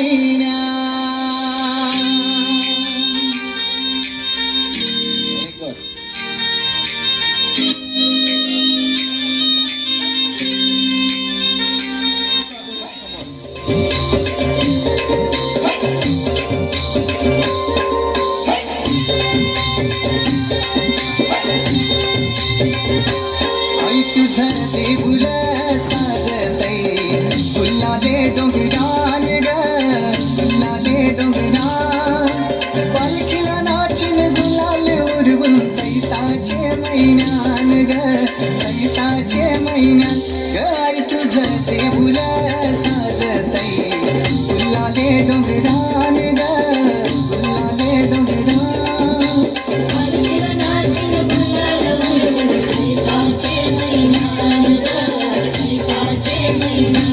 महिन्या आई तुझं देऊळ साजतई फुलाले डोंगरान ग फुलाले डोंगरान पालखीला नाचून गुलाल उडवून चैताचे महिन्यान ग चैताचे महिन्यान ग आई तुझं देऊळ साजतई फुलाले डोंगरान ग फुलाले डोंगरान पालखीला नाचून गुलाल उडवून चैताचे महिन्यान ग चैताचे महिन्यान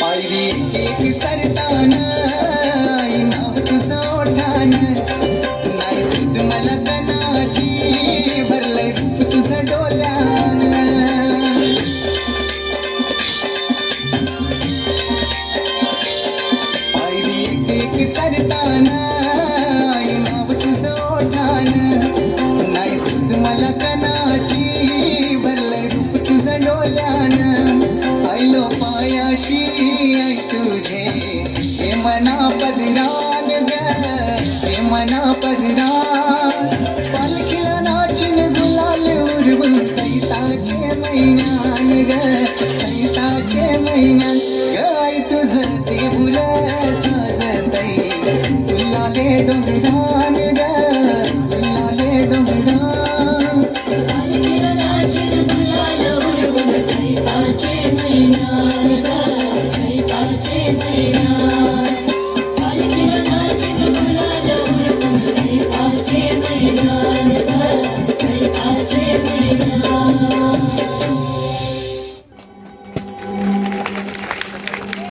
पायरी एक चरताना आई नाव तुझं ओठान नाही सुद मला कणाची भरलंय रूप तुझं डोल्यान पायरी एक चरताना आई नाव तुझं ओठान नाही सुद मला कणाची भरलंय रूप तुझं डोल्यान आयलो पायाशी आई तुझे हे मना पदरान ग हे मना पदरान पालखीला नाचून गुलाल उडवून चैताचे महिन्यान ग चैताचे महिन्यान